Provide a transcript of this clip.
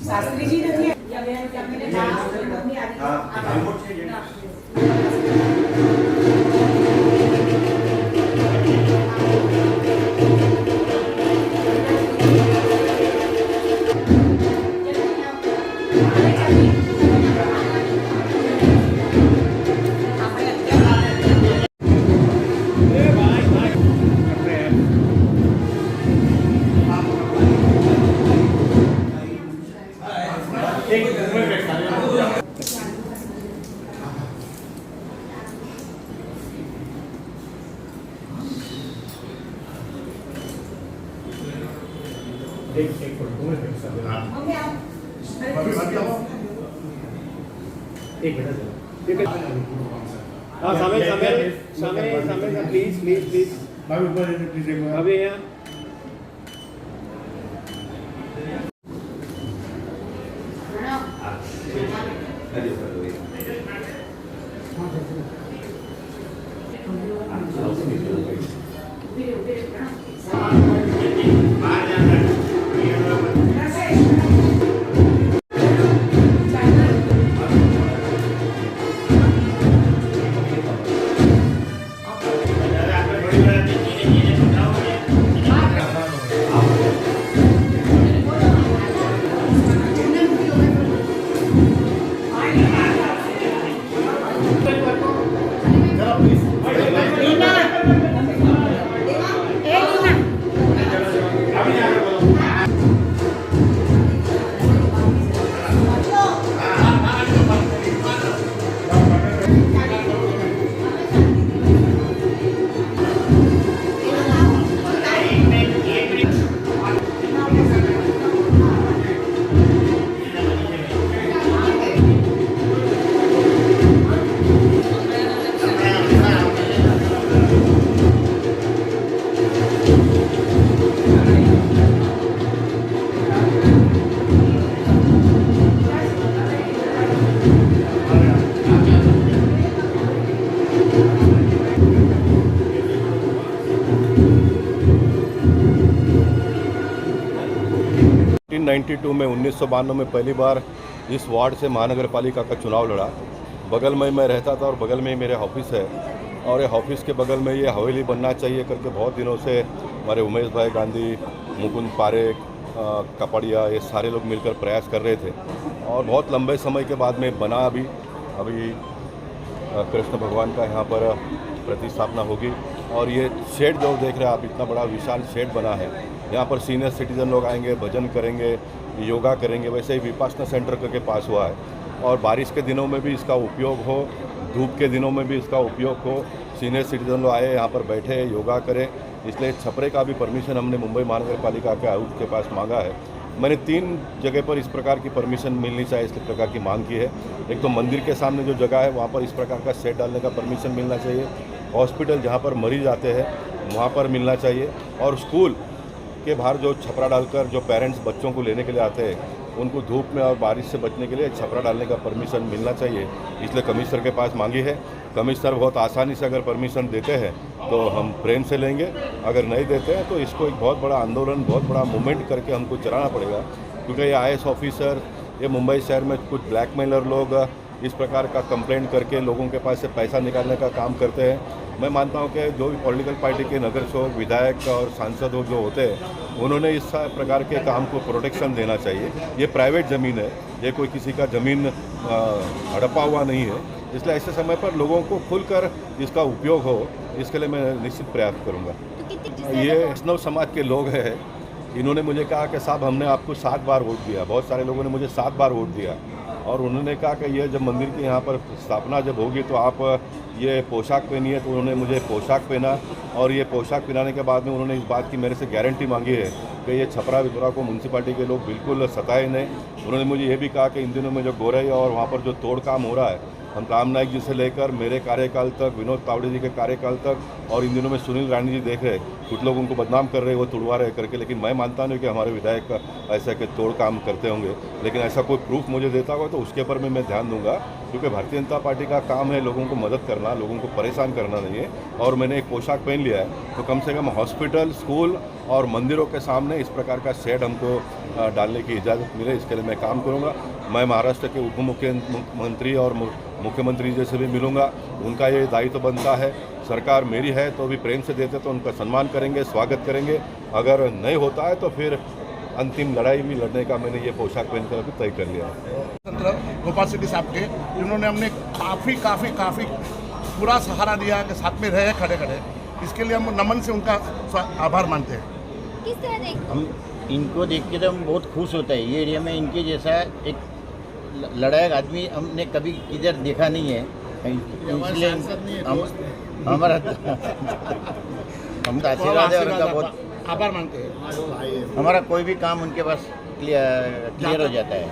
शास्त्री जी नहीं है प्लीज अभी यहाँ में 1992 में पहली बार इस वार्ड से महानगर पालिका का चुनाव लड़ा। बगल में मैं रहता था और बगल में ही मेरे ऑफिस है और ये ऑफिस के बगल में ये हवेली बनना चाहिए करके बहुत दिनों से हमारे उमेश भाई गांधी, मुकुंद पारेख, कपड़िया, ये सारे लोग मिलकर प्रयास कर रहे थे और बहुत लंबे समय के बाद में बना। अभी कृष्ण भगवान का यहाँ पर प्रतिस्थापना होगी और ये शेड जो देख रहे हैं आप, इतना बड़ा विशाल शेड बना है। यहाँ पर सीनियर सिटीजन लोग आएंगे, भजन करेंगे, योगा करेंगे। वैसे ही विपासना सेंटर के पास हुआ है और बारिश के दिनों में भी इसका उपयोग हो, धूप के दिनों में भी इसका उपयोग हो। सीनियर सिटीजन लोग आए, यहाँ पर बैठे, योगा करें। इसलिए छपरे का भी परमिशन हमने मुंबई महानगर पालिका के आयुक्त के पास मांगा है। मैंने 3 जगह पर इस प्रकार की परमिशन मिलनी चाहिए, इस प्रकार की मांग की है। एक तो मंदिर के सामने जो जगह है वहाँ पर इस प्रकार का शेड डालने का परमिशन मिलना चाहिए। हॉस्पिटल जहाँ पर मरीज आते हैं वहाँ पर मिलना चाहिए और स्कूल के बाहर जो छपरा डालकर जो पेरेंट्स बच्चों को लेने के लिए आते हैं उनको धूप में और बारिश से बचने के लिए छपरा डालने का परमिशन मिलना चाहिए। इसलिए कमिश्नर के पास मांगी है। कमिश्नर बहुत आसानी से अगर परमिशन देते हैं तो हम प्रेम से लेंगे, अगर नहीं देते हैं तो इसको एक बहुत बड़ा आंदोलन, बहुत बड़ा मूवमेंट करके हमको चलाना पड़ेगा। क्योंकि ये IAS ऑफिसर, ये मुंबई शहर में कुछ ब्लैकमेलर लोग इस प्रकार का कंप्लेंट करके लोगों के पास से पैसा निकालने का काम करते हैं। मैं मानता हूं कि जो भी पॉलिटिकल पार्टी के नगर सेवक, विधायक और सांसद जो होते हैं उन्होंने इस प्रकार के काम को प्रोटेक्शन देना चाहिए। ये प्राइवेट ज़मीन है, ये कोई किसी का ज़मीन हड़पा हुआ नहीं है। इसलिए ऐसे समय पर लोगों को खुलकर इसका उपयोग हो, इसके लिए मैं निश्चित प्रयास करूँगा। ये वैष्णव समाज के लोग हैं, इन्होंने मुझे कहा कि साहब हमने आपको 7 बार वोट दिया। बहुत सारे लोगों ने मुझे 7 बार वोट दिया और उन्होंने कहा कि ये जब मंदिर की यहाँ पर स्थापना जब होगी तो आप ये पोशाक पहनिए, तो उन्होंने मुझे पोशाक पहना और ये पोशाक पहनाने के बाद में उन्होंने इस बात की मेरे से गारंटी मांगी है कि ये छपरा विपरा को म्यूनसिपालिटी के लोग बिल्कुल सताए नहीं। उन्होंने मुझे ये भी कहा कि इन दिनों में जो गोरई और वहाँ पर जो तोड़ काम हो रहा है, हम राम नाइक जी से लेकर मेरे कार्यकाल तक, विनोद तावड़े जी के कार्यकाल तक और इन दिनों में सुनील राणी जी देख रहे, कुछ लोग उनको बदनाम कर रहे, वो तुड़वा रहे करके, लेकिन मैं मानता नहीं कि हमारे विधायक ऐसा के तोड़ काम करते होंगे। लेकिन ऐसा कोई प्रूफ मुझे देता होगा तो उसके ऊपर में मैं ध्यान दूंगा, क्योंकि भारतीय जनता पार्टी का काम है लोगों को मदद करना, लोगों को परेशान करना नहीं है। और मैंने एक पोशाक पहन लिया है तो कम से कम हॉस्पिटल, स्कूल और मंदिरों के सामने इस प्रकार का शेड हमको डालने की इजाज़त मिले, इसके लिए मैं काम करूँगा। मैं महाराष्ट्र के उप मुख्यमंत्री और मुख्यमंत्री जी से भी मिलूंगा, उनका ये दायित्व बनता है। सरकार मेरी है तो भी प्रेम से देते तो उनका सम्मान करेंगे, स्वागत करेंगे। अगर नहीं होता है तो फिर अंतिम लड़ाई भी लड़ने का मैंने ये पोशाक पहनकर अभी तय कर लिया है। गोपाल शेट्टी साहब के, जिन्होंने हमने काफ़ी पूरा सहारा दिया के साथ में रहे खड़े खड़े, इसके लिए हम नमन से उनका आभार मानते हैं। किस तरह देख हम इनको देख के तो हम बहुत खुश होते हैं। ये एरिया में इनके जैसा एक लड़ायक आदमी हमने कभी किधर देखा नहीं है, इसलिए हमारा हम तो आशीर्वाद है उनका, बहुत आभार मानते हैं। हमारा कोई भी काम उनके पास क्लियर हो जाता है।